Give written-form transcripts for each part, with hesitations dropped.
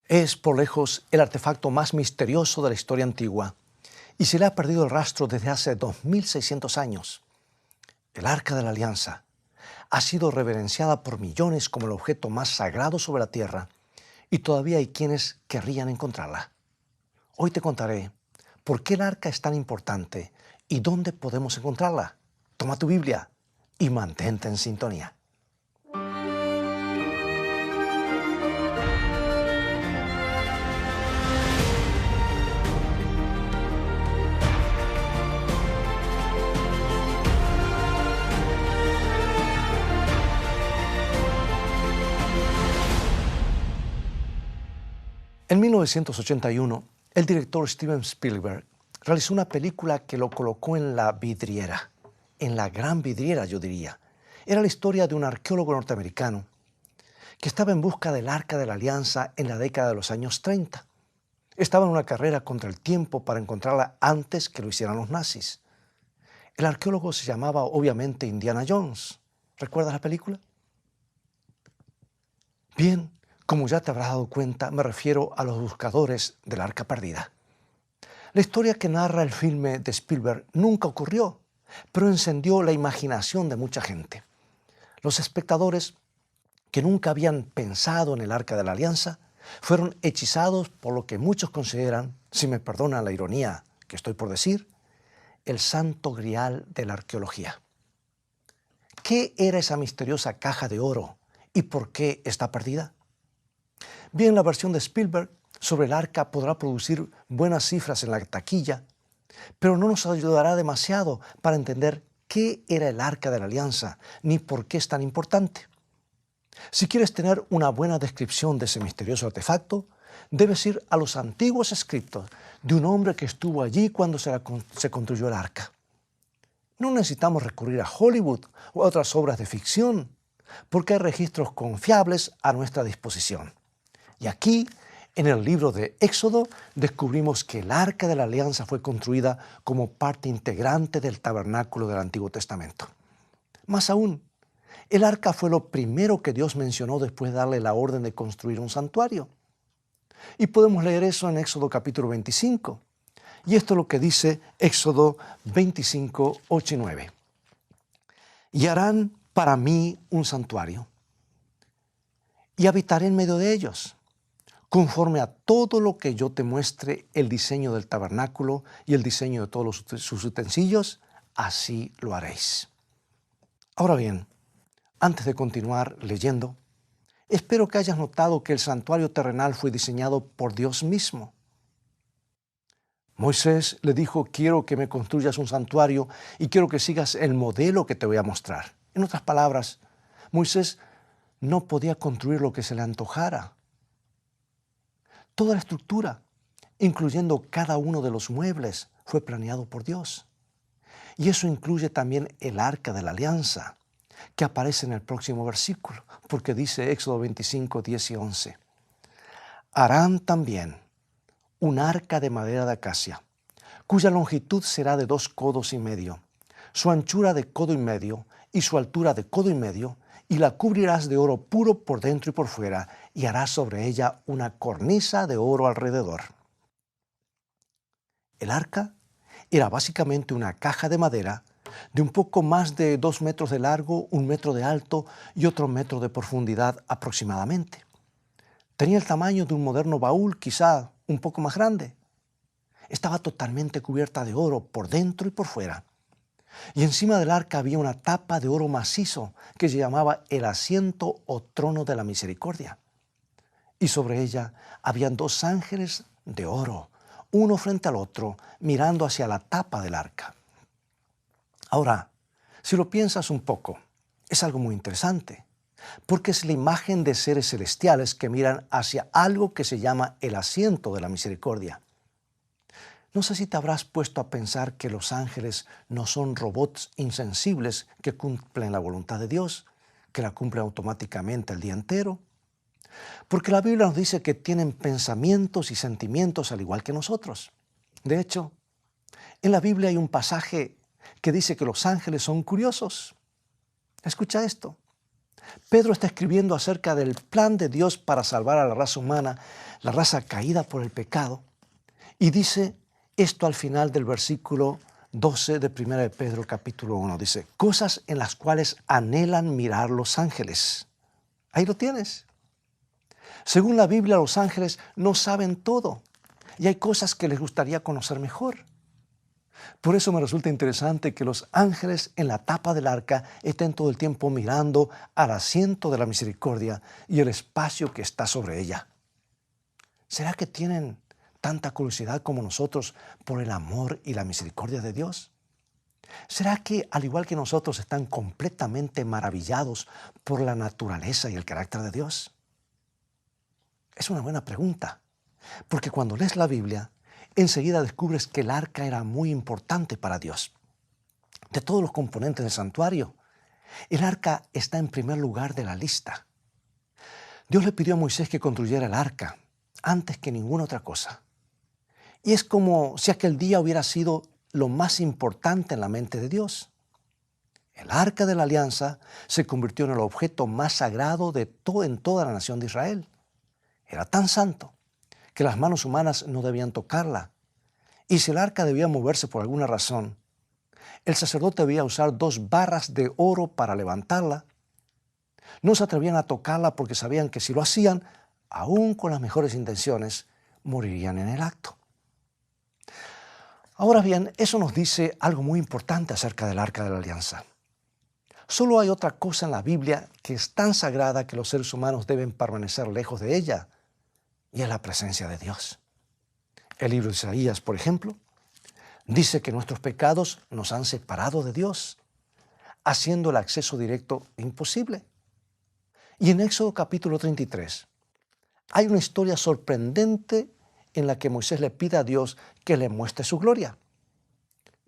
Es por lejos el artefacto más misterioso de la historia antigua y se le ha perdido el rastro desde hace 2600 años. El Arca de la Alianza ha sido reverenciada por millones como el objeto más sagrado sobre la tierra y todavía hay quienes querrían encontrarla. Hoy te contaré por qué el arca es tan importante y dónde podemos encontrarla. Toma tu Biblia y mantente en sintonía. En 1981, el director Steven Spielberg realizó una película que lo colocó en la vidriera, en la gran vidriera, yo diría. Era la historia de un arqueólogo norteamericano que estaba en busca del Arca de la Alianza en la década de los años 30. Estaba en una carrera contra el tiempo para encontrarla antes que lo hicieran los nazis. El arqueólogo se llamaba obviamente Indiana Jones. ¿Recuerdas la película? Bien, como ya te habrás dado cuenta, me refiero a los buscadores del Arca Perdida. La historia que narra el filme de Spielberg nunca ocurrió, pero encendió la imaginación de mucha gente. Los espectadores, que nunca habían pensado en el Arca de la Alianza, fueron hechizados por lo que muchos consideran, si me perdonan la ironía que estoy por decir, el santo grial de la arqueología. ¿Qué era esa misteriosa caja de oro y por qué está perdida? Bien, la versión de Spielberg sobre el arca podrá producir buenas cifras en la taquilla, pero no nos ayudará demasiado para entender qué era el Arca de la Alianza ni por qué es tan importante. Si quieres tener una buena descripción de ese misterioso artefacto, debes ir a los antiguos escritos de un hombre que estuvo allí cuando se construyó el arca. No necesitamos recurrir a Hollywood o a otras obras de ficción, porque hay registros confiables a nuestra disposición. Y aquí, en el libro de Éxodo, descubrimos que el Arca de la Alianza fue construida como parte integrante del tabernáculo del Antiguo Testamento. Más aún, el arca fue lo primero que Dios mencionó después de darle la orden de construir un santuario. Y podemos leer eso en Éxodo capítulo 25. Y esto es lo que dice Éxodo 25, 8 y 9. Y harán para mí un santuario, y habitaré en medio de ellos. Conforme a todo lo que yo te muestre el diseño del tabernáculo y el diseño de todos sus utensilios, así lo haréis. Ahora bien, antes de continuar leyendo, espero que hayas notado que el santuario terrenal fue diseñado por Dios mismo. Moisés le dijo, quiero que me construyas un santuario y quiero que sigas el modelo que te voy a mostrar. En otras palabras, Moisés no podía construir lo que se le antojara. Toda la estructura, incluyendo cada uno de los muebles, fue planeado por Dios. Y eso incluye también el Arca de la Alianza, que aparece en el próximo versículo, porque dice Éxodo 25, 10 y 11. Harán también un arca de madera de acacia, cuya longitud será de 2 codos y medio, su anchura de codo y medio y su altura de codo y medio, y la cubrirás de oro puro por dentro y por fuera, y harás sobre ella una cornisa de oro alrededor. El arca era básicamente una caja de madera de un poco más de 2 metros de largo, 1 metro de alto y otro metro de profundidad aproximadamente. Tenía el tamaño de un moderno baúl, quizá un poco más grande. Estaba totalmente cubierta de oro por dentro y por fuera. Y encima del arca había una tapa de oro macizo que se llamaba el asiento o trono de la misericordia. Y sobre ella habían 2 ángeles de oro, uno frente al otro, mirando hacia la tapa del arca. Ahora, si lo piensas un poco, es algo muy interesante, porque es la imagen de seres celestiales que miran hacia algo que se llama el asiento de la misericordia. No sé si te habrás puesto a pensar que los ángeles no son robots insensibles que cumplen la voluntad de Dios, que la cumplen automáticamente el día entero. Porque la Biblia nos dice que tienen pensamientos y sentimientos al igual que nosotros. De hecho, en la Biblia hay un pasaje que dice que los ángeles son curiosos. Escucha esto. Pedro está escribiendo acerca del plan de Dios para salvar a la raza humana, la raza caída por el pecado, y dice esto al final del versículo 12 de 1 de Pedro capítulo 1. Dice, cosas en las cuales anhelan mirar los ángeles. Ahí lo tienes. Según la Biblia, los ángeles no saben todo y hay cosas que les gustaría conocer mejor. Por eso me resulta interesante que los ángeles en la tapa del arca estén todo el tiempo mirando al asiento de la misericordia y el espacio que está sobre ella. ¿Será que tienen tanta curiosidad como nosotros por el amor y la misericordia de Dios? ¿Será que, al igual que nosotros, están completamente maravillados por la naturaleza y el carácter de Dios? Es una buena pregunta, porque cuando lees la Biblia, enseguida descubres que el arca era muy importante para Dios. De todos los componentes del santuario, el arca está en primer lugar de la lista. Dios le pidió a Moisés que construyera el arca antes que ninguna otra cosa. Y es como si aquel día hubiera sido lo más importante en la mente de Dios. El arca de la alianza se convirtió en el objeto más sagrado en toda la nación de Israel. Era tan santo que las manos humanas no debían tocarla. Y si el arca debía moverse por alguna razón, el sacerdote debía usar 2 barras de oro para levantarla. No se atrevían a tocarla porque sabían que si lo hacían, aún con las mejores intenciones, morirían en el acto. Ahora bien, eso nos dice algo muy importante acerca del arca de la alianza. Solo hay otra cosa en la Biblia que es tan sagrada que los seres humanos deben permanecer lejos de ella, y es la presencia de Dios. El libro de Isaías, por ejemplo, dice que nuestros pecados nos han separado de Dios, haciendo el acceso directo imposible. Y en Éxodo capítulo 33 hay una historia sorprendente en la que Moisés le pide a Dios que le muestre su gloria.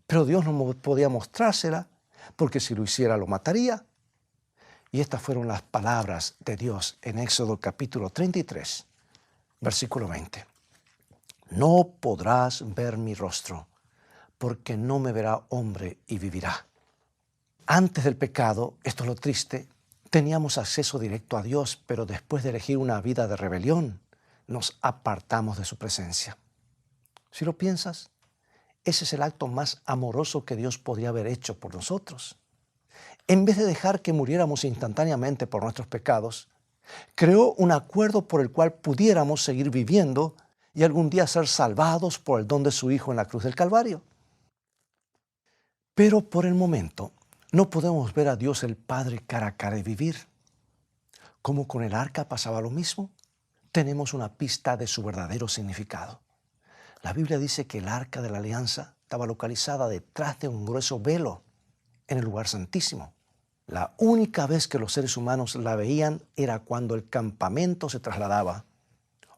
Pero Dios no podía mostrársela porque si lo hiciera lo mataría. Y estas fueron las palabras de Dios en Éxodo capítulo 33, versículo 20. No podrás ver mi rostro, porque no me verá hombre y vivirá. Antes del pecado, esto es lo triste, teníamos acceso directo a Dios, pero después de elegir una vida de rebelión, nos apartamos de su presencia. Si lo piensas, ese es el acto más amoroso que Dios podría haber hecho por nosotros. En vez de dejar que muriéramos instantáneamente por nuestros pecados, creó un acuerdo por el cual pudiéramos seguir viviendo y algún día ser salvados por el don de su Hijo en la cruz del Calvario. Pero por el momento no podemos ver a Dios el Padre cara a cara y vivir. Como con el arca pasaba lo mismo, tenemos una pista de su verdadero significado. La Biblia dice que el arca de la alianza estaba localizada detrás de un grueso velo en el lugar santísimo. La única vez que los seres humanos la veían era cuando el campamento se trasladaba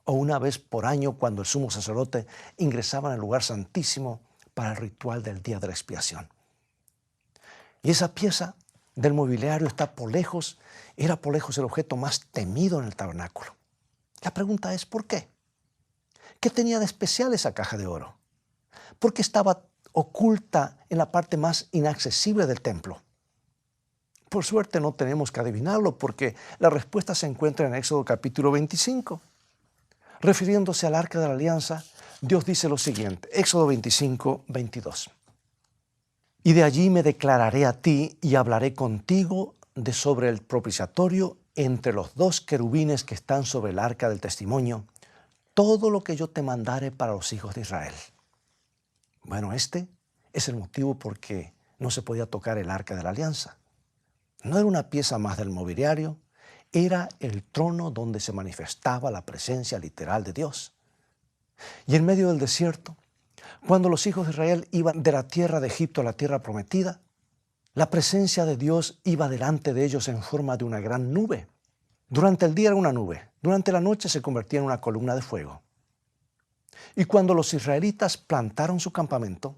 o una vez por año cuando el sumo sacerdote ingresaba en el lugar santísimo para el ritual del día de la expiación. Y esa pieza del mobiliario era por lejos el objeto más temido en el tabernáculo. La pregunta es, ¿por qué? ¿Qué tenía de especial esa caja de oro? ¿Por qué estaba oculta en la parte más inaccesible del templo? Por suerte no tenemos que adivinarlo porque la respuesta se encuentra en Éxodo capítulo 25. Refiriéndose al arca de la alianza, Dios dice lo siguiente, Éxodo 25, 22. Y de allí me declararé a ti y hablaré contigo de sobre el propiciatorio entre los 2 querubines que están sobre el arca del testimonio, todo lo que yo te mandare para los hijos de Israel. Bueno, este es el motivo por qué no se podía tocar el arca de la alianza. No era una pieza más del mobiliario, era el trono donde se manifestaba la presencia literal de Dios. Y en medio del desierto, cuando los hijos de Israel iban de la tierra de Egipto a la tierra prometida, la presencia de Dios iba delante de ellos en forma de una gran nube. Durante el día era una nube, durante la noche se convertía en una columna de fuego. Y cuando los israelitas plantaron su campamento,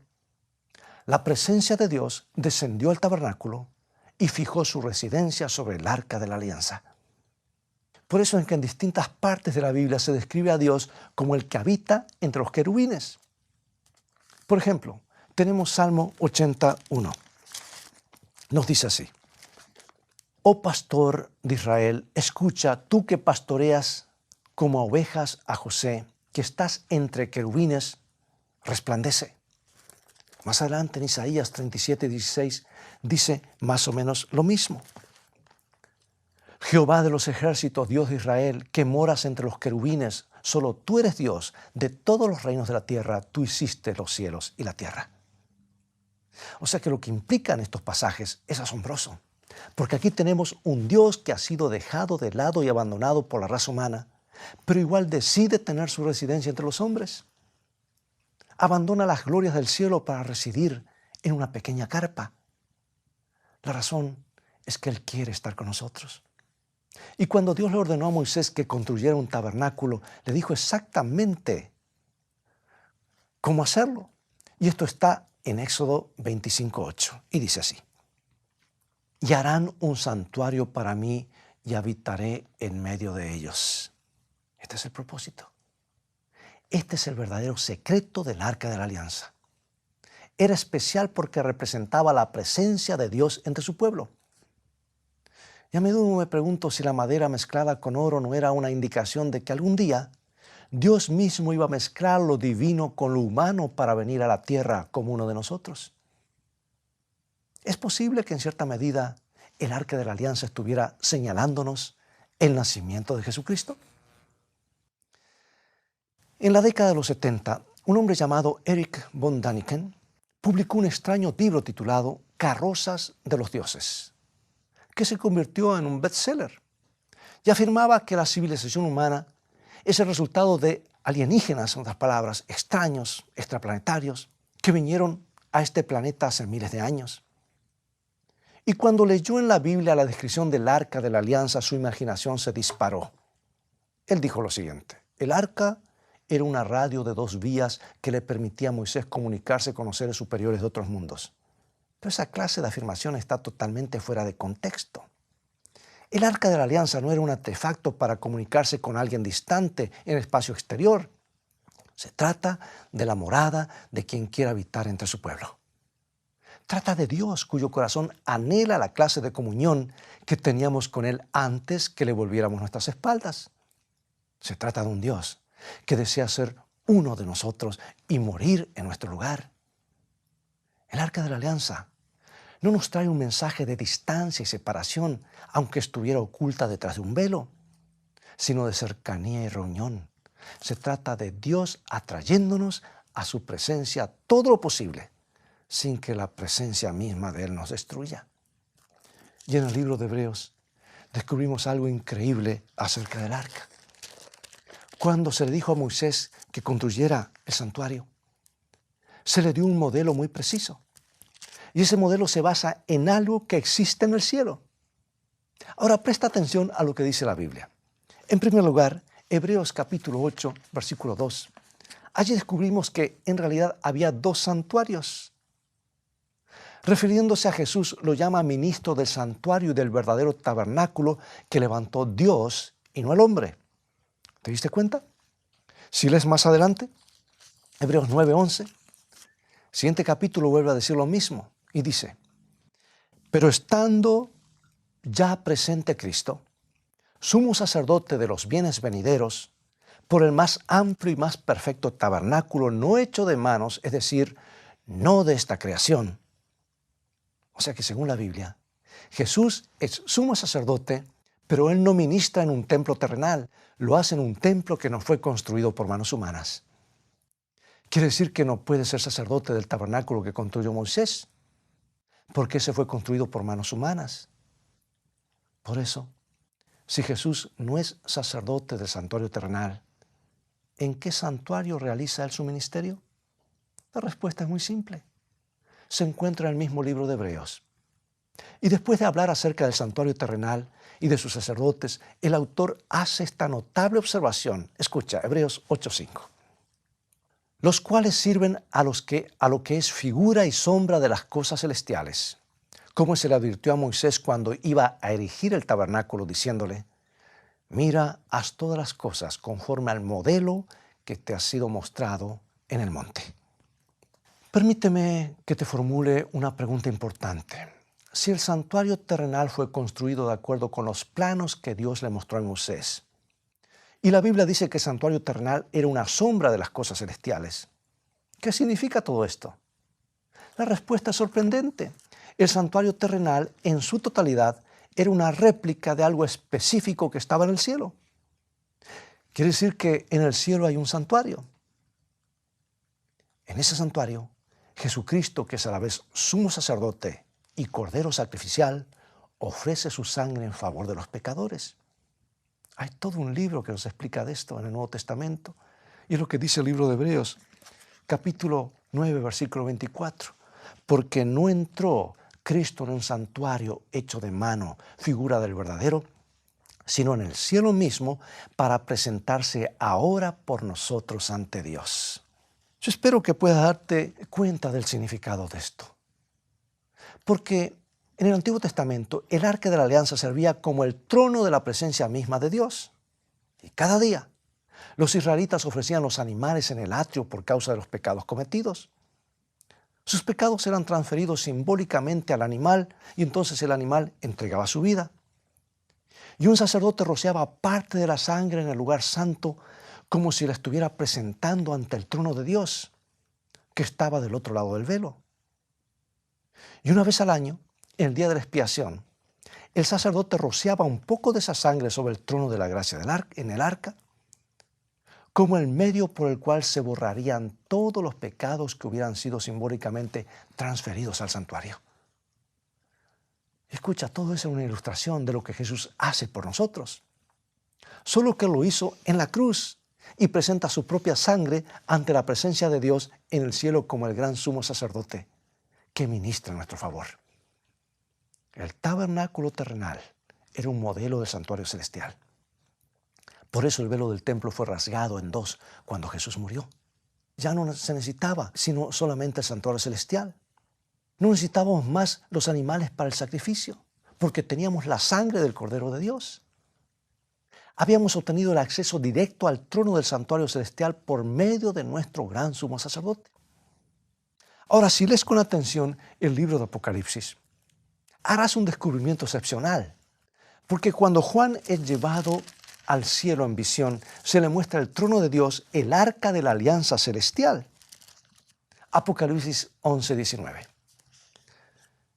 la presencia de Dios descendió al tabernáculo y fijó su residencia sobre el arca de la alianza. Por eso es que en distintas partes de la Biblia se describe a Dios como el que habita entre los querubines. Por ejemplo, tenemos Salmo 81. Nos dice así: Oh pastor de Israel, escucha, tú que pastoreas como ovejas a José, que estás entre querubines, resplandece. Más adelante en Isaías 37:16 dice más o menos lo mismo. Jehová de los ejércitos, Dios de Israel, que moras entre los querubines, solo tú eres Dios de todos los reinos de la tierra, tú hiciste los cielos y la tierra. O sea que lo que implican estos pasajes es asombroso, porque aquí tenemos un Dios que ha sido dejado de lado y abandonado por la raza humana, pero igual decide tener su residencia entre los hombres. Abandona las glorias del cielo para residir en una pequeña carpa. La razón es que Él quiere estar con nosotros. Y cuando Dios le ordenó a Moisés que construyera un tabernáculo, le dijo exactamente cómo hacerlo. Y esto está en Éxodo 25:8. Y dice así: y harán un santuario para mí y habitaré en medio de ellos. Este es el propósito. Este es el verdadero secreto del Arca de la Alianza. Era especial porque representaba la presencia de Dios entre su pueblo. Y a menudo me pregunto si la madera mezclada con oro no era una indicación de que algún día Dios mismo iba a mezclar lo divino con lo humano para venir a la tierra como uno de nosotros. Es posible que en cierta medida el Arca de la Alianza estuviera señalándonos el nacimiento de Jesucristo. En la década de los 70, un hombre llamado Erich von Däniken publicó un extraño libro titulado Carrozas de los Dioses, que se convirtió en un bestseller y afirmaba que la civilización humana es el resultado de alienígenas, en otras palabras, extraños, extraplanetarios, que vinieron a este planeta hace miles de años. Y cuando leyó en la Biblia la descripción del Arca de la Alianza, su imaginación se disparó. Él dijo lo siguiente: el Arca era una radio de 2 vías que le permitía a Moisés comunicarse con los seres superiores de otros mundos. Pero esa clase de afirmación está totalmente fuera de contexto. El Arca de la Alianza no era un artefacto para comunicarse con alguien distante en el espacio exterior. Se trata de la morada de quien quiera habitar entre su pueblo. Trata de Dios, cuyo corazón anhela la clase de comunión que teníamos con Él antes que le volviéramos nuestras espaldas. Se trata de un Dios que desea ser uno de nosotros y morir en nuestro lugar. El Arca de la Alianza no nos trae un mensaje de distancia y separación, aunque estuviera oculta detrás de un velo, sino de cercanía y reunión. Se trata de Dios atrayéndonos a su presencia todo lo posible, sin que la presencia misma de Él nos destruya. Y en el libro de Hebreos descubrimos algo increíble acerca del arca. Cuando se le dijo a Moisés que construyera el santuario, se le dio un modelo muy preciso. Y ese modelo se basa en algo que existe en el cielo. Ahora presta atención a lo que dice la Biblia. En primer lugar, Hebreos capítulo 8, versículo 2. Allí descubrimos que en realidad había 2 santuarios. Refiriéndose a Jesús, lo llama ministro del santuario y del verdadero tabernáculo que levantó Dios y no el hombre. ¿Te diste cuenta? Si lees más adelante, Hebreos 9:11, siguiente capítulo vuelve a decir lo mismo y dice: pero estando ya presente Cristo, sumo sacerdote de los bienes venideros, por el más amplio y más perfecto tabernáculo no hecho de manos, es decir, no de esta creación. O sea que según la Biblia, Jesús es sumo sacerdote, pero Él no ministra en un templo terrenal, lo hace en un templo que no fue construido por manos humanas. Quiere decir que no puede ser sacerdote del tabernáculo que construyó Moisés, porque ese fue construido por manos humanas. Por eso, si Jesús no es sacerdote del santuario terrenal, ¿en qué santuario realiza Él su ministerio? La respuesta es muy simple. Se encuentra en el mismo libro de Hebreos. Y después de hablar acerca del santuario terrenal y de sus sacerdotes, el autor hace esta notable observación. Escucha, Hebreos 8:5. Los cuales sirven a lo que es figura y sombra de las cosas celestiales, como se le advirtió a Moisés cuando iba a erigir el tabernáculo, diciéndole: mira, haz todas las cosas conforme al modelo que te ha sido mostrado en el monte. Permíteme que te formule una pregunta importante. si el santuario terrenal fue construido de acuerdo con los planos que Dios le mostró a Moisés, y la Biblia dice que el santuario terrenal era una sombra de las cosas celestiales, ¿qué significa todo esto? La respuesta es sorprendente. El santuario terrenal en su totalidad era una réplica de algo específico que estaba en el cielo. Quiere decir que en el cielo hay un santuario. En ese santuario, Jesucristo, que es a la vez sumo sacerdote y cordero sacrificial, ofrece su sangre en favor de los pecadores. Hay todo un libro que nos explica de esto en el Nuevo Testamento. Y es lo que dice el libro de Hebreos, capítulo 9, versículo 24. Porque no entró Cristo en un santuario hecho de mano, figura del verdadero, sino en el cielo mismo para presentarse ahora por nosotros ante Dios. Yo espero que puedas darte cuenta del significado de esto. Porque en el Antiguo Testamento el arca de la alianza servía como el trono de la presencia misma de Dios. Y cada día los israelitas ofrecían los animales en el atrio por causa de los pecados cometidos. Sus pecados eran transferidos simbólicamente al animal y entonces el animal entregaba su vida. Y un sacerdote rociaba parte de la sangre en el lugar santo como si la estuviera presentando ante el trono de Dios, que estaba del otro lado del velo. Y una vez al año, en el día de la expiación, el sacerdote rociaba un poco de esa sangre sobre el trono de la gracia en el arca, como el medio por el cual se borrarían todos los pecados que hubieran sido simbólicamente transferidos al santuario. Escucha, todo eso es una ilustración de lo que Jesús hace por nosotros. Solo que lo hizo en la cruz y presenta su propia sangre ante la presencia de Dios en el cielo como el gran sumo sacerdote que ministra en nuestro favor. El tabernáculo terrenal era un modelo del santuario celestial. Por eso el velo del templo fue rasgado en dos cuando Jesús murió. Ya no se necesitaba sino solamente el santuario celestial. No necesitábamos más los animales para el sacrificio, porque teníamos la sangre del Cordero de Dios. Habíamos obtenido el acceso directo al trono del santuario celestial por medio de nuestro gran sumo sacerdote. Ahora, si lees con atención el libro de Apocalipsis, harás un descubrimiento excepcional, porque cuando Juan es llevado al cielo en visión, se le muestra el trono de Dios, el arca de la alianza celestial. Apocalipsis 11:19.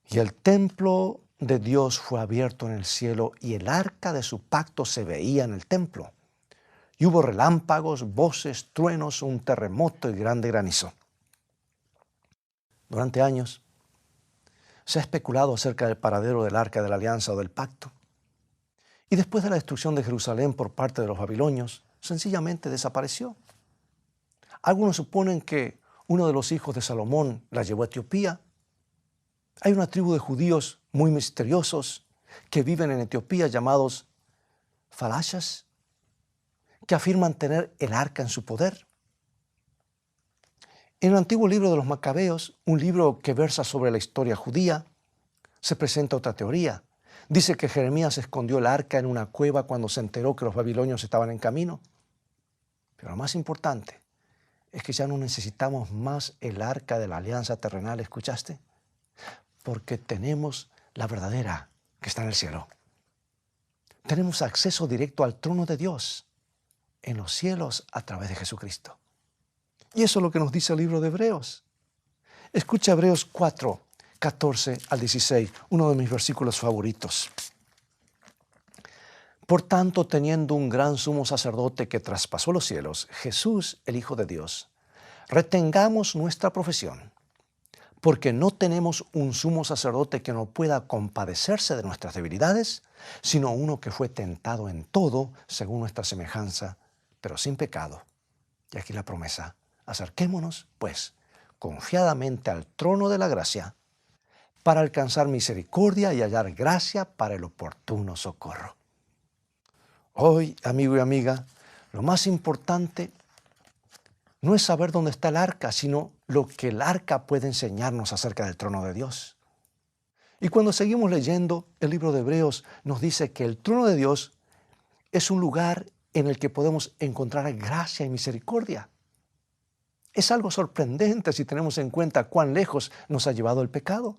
Y el templo de Dios fue abierto en el cielo y el arca de su pacto se veía en el templo. Y hubo relámpagos, voces, truenos, un terremoto y grande granizo. Durante años se ha especulado acerca del paradero del arca de la alianza o del pacto. Y después de la destrucción de Jerusalén por parte de los babilonios, sencillamente desapareció. Algunos suponen que uno de los hijos de Salomón la llevó a Etiopía. Hay una tribu de judíos muy misteriosos que viven en Etiopía llamados falashas, que afirman tener el arca en su poder. En el antiguo libro de los Macabeos, un libro que versa sobre la historia judía, se presenta otra teoría. Dice que Jeremías escondió el arca en una cueva cuando se enteró que los babilonios estaban en camino. Pero lo más importante es que ya no necesitamos más el arca de la alianza terrenal, ¿escuchaste? Porque tenemos la verdadera que está en el cielo. Tenemos acceso directo al trono de Dios en los cielos a través de Jesucristo. Y eso es lo que nos dice el libro de Hebreos. Escucha Hebreos 4, 14 al 16, uno de mis versículos favoritos. Por tanto, teniendo un gran sumo sacerdote que traspasó los cielos, Jesús, el Hijo de Dios, retengamos nuestra profesión, porque no tenemos un sumo sacerdote que no pueda compadecerse de nuestras debilidades, sino uno que fue tentado en todo según nuestra semejanza, pero sin pecado. Y aquí la promesa: acerquémonos, pues, confiadamente al trono de la gracia, para alcanzar misericordia y hallar gracia para el oportuno socorro. Hoy, amigo y amiga, lo más importante no es saber dónde está el arca, sino lo que el arca puede enseñarnos acerca del trono de Dios. Y cuando seguimos leyendo, el libro de Hebreos nos dice que el trono de Dios es un lugar en el que podemos encontrar gracia y misericordia. Es algo sorprendente si tenemos en cuenta cuán lejos nos ha llevado el pecado.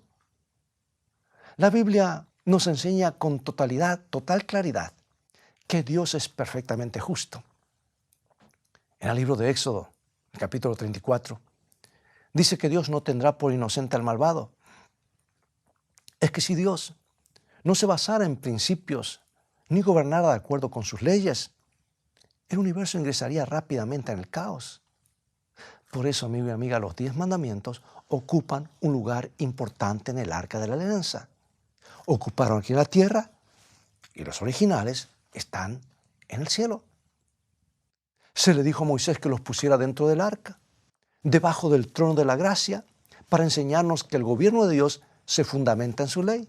La Biblia nos enseña con total claridad, que Dios es perfectamente justo. En el libro de Éxodo, el capítulo 34, dice que Dios no tendrá por inocente al malvado. Es que si Dios no se basara en principios ni gobernara de acuerdo con sus leyes, el universo ingresaría rápidamente en el caos. Por eso, amigo y amiga, los 10 mandamientos ocupan un lugar importante en el Arca de la Alianza. Ocuparon aquí en la tierra y los originales están en el cielo. Se le dijo a Moisés que los pusiera dentro del arca, debajo del trono de la gracia, para enseñarnos que el gobierno de Dios se fundamenta en su ley.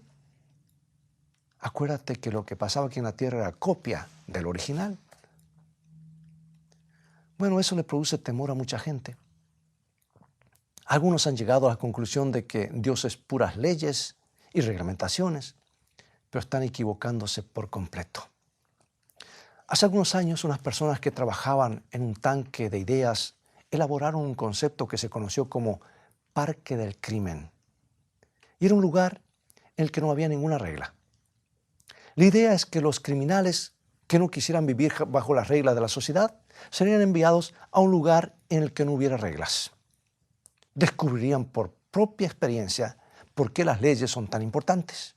Acuérdate que lo que pasaba aquí en la tierra era copia del original. Bueno, eso le produce temor a mucha gente. Algunos han llegado a la conclusión de que Dios es puras leyes y reglamentaciones, pero están equivocándose por completo. Hace algunos años, unas personas que trabajaban en un tanque de ideas elaboraron un concepto que se conoció como Parque del Crimen. Y era un lugar en el que no había ninguna regla. La idea es que los criminales que no quisieran vivir bajo las reglas de la sociedad serían enviados a un lugar en el que no hubiera reglas. Descubrirían por propia experiencia por qué las leyes son tan importantes.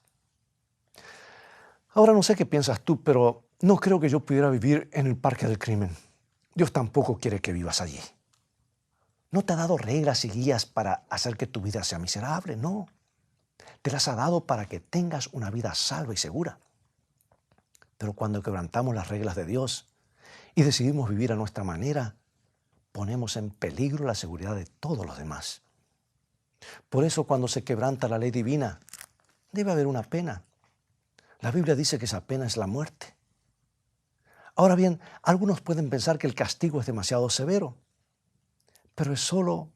Ahora no sé qué piensas tú, pero no creo que yo pudiera vivir en el Parque del Crimen. Dios tampoco quiere que vivas allí. No te ha dado reglas y guías para hacer que tu vida sea miserable, no. Te las ha dado para que tengas una vida salva y segura. Pero cuando quebrantamos las reglas de Dios y decidimos vivir a nuestra manera, ponemos en peligro la seguridad de todos los demás. Por eso, cuando se quebranta la ley divina, debe haber una pena. La Biblia dice que esa pena es la muerte. Ahora bien, algunos pueden pensar que el castigo es demasiado severo, pero es solo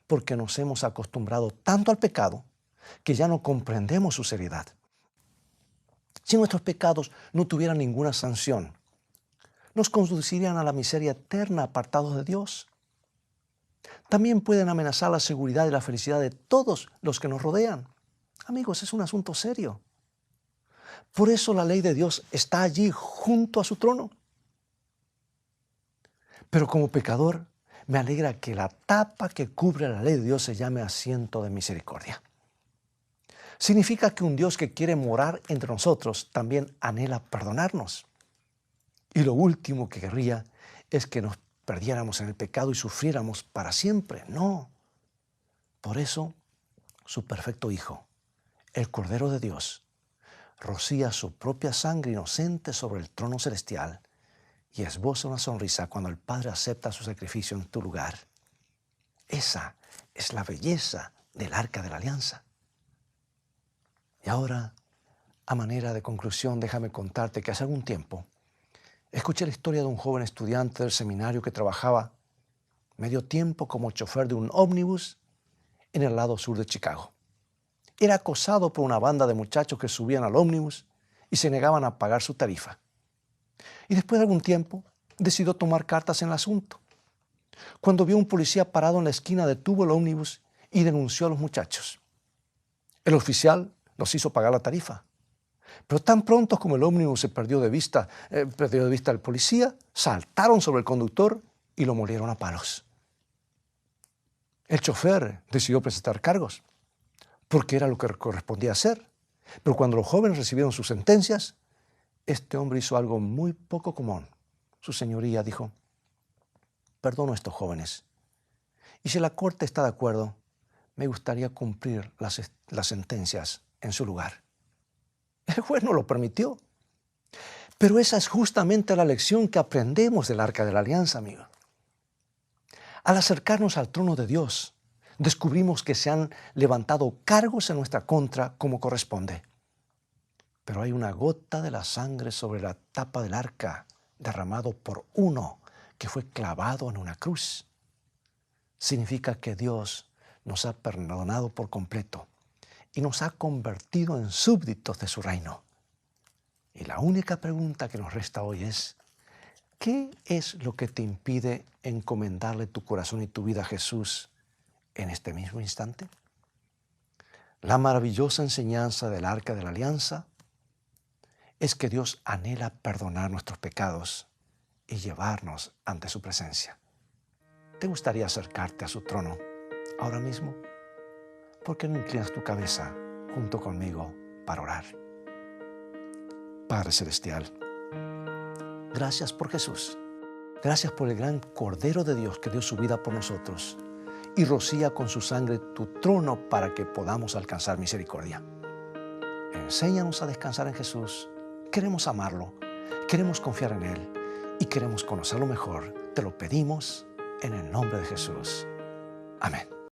porque nos hemos acostumbrado tanto al pecado que ya no comprendemos su seriedad. Si nuestros pecados no tuvieran ninguna sanción, nos conducirían a la miseria eterna apartados de Dios. También pueden amenazar la seguridad y la felicidad de todos los que nos rodean. Amigos, es un asunto serio. Por eso la ley de Dios está allí junto a su trono. Pero como pecador, me alegra que la tapa que cubre la ley de Dios se llame asiento de misericordia. Significa que un Dios que quiere morar entre nosotros también anhela perdonarnos. Y lo último que querría es que nos perdiéramos en el pecado y sufriéramos para siempre. No. Por eso, su perfecto Hijo, el Cordero de Dios, rocía su propia sangre inocente sobre el trono celestial y esboza una sonrisa cuando el Padre acepta su sacrificio en tu lugar. Esa es la belleza del Arca de la Alianza. Y ahora, a manera de conclusión, déjame contarte que hace algún tiempo escuché la historia de un joven estudiante del seminario que trabajaba medio tiempo como chofer de un ómnibus en el lado sur de Chicago. Era acosado por una banda de muchachos que subían al ómnibus y se negaban a pagar su tarifa. Y después de algún tiempo, decidió tomar cartas en el asunto. Cuando vio a un policía parado en la esquina, detuvo el ómnibus y denunció a los muchachos. El oficial los hizo pagar la tarifa. Pero tan pronto como el ómnibus se perdió de vista al policía, saltaron sobre el conductor y lo molieron a palos. El chofer decidió presentar cargos, porque era lo que correspondía hacer. Pero cuando los jóvenes recibieron sus sentencias, este hombre hizo algo muy poco común. Su señoría dijo: perdono a estos jóvenes. Y si la corte está de acuerdo, me gustaría cumplir las sentencias en su lugar. El juez no lo permitió. Pero esa es justamente la lección que aprendemos del Arca de la Alianza, amigo. Al acercarnos al trono de Dios, descubrimos que se han levantado cargos en nuestra contra como corresponde. Pero hay una gota de la sangre sobre la tapa del arca, derramado por uno que fue clavado en una cruz. Significa que Dios nos ha perdonado por completo y nos ha convertido en súbditos de su reino. Y la única pregunta que nos resta hoy es: ¿qué es lo que te impide encomendarle tu corazón y tu vida a Jesús en este mismo instante? La maravillosa enseñanza del Arca de la Alianza es que Dios anhela perdonar nuestros pecados y llevarnos ante su presencia. ¿Te gustaría acercarte a su trono ahora mismo? ¿Por qué no inclinas tu cabeza junto conmigo para orar? Padre Celestial, gracias por Jesús. Gracias por el gran Cordero de Dios que dio su vida por nosotros y rocía con su sangre tu trono para que podamos alcanzar misericordia. Enséñanos a descansar en Jesús. Queremos amarlo, queremos confiar en Él y queremos conocerlo mejor. Te lo pedimos en el nombre de Jesús. Amén.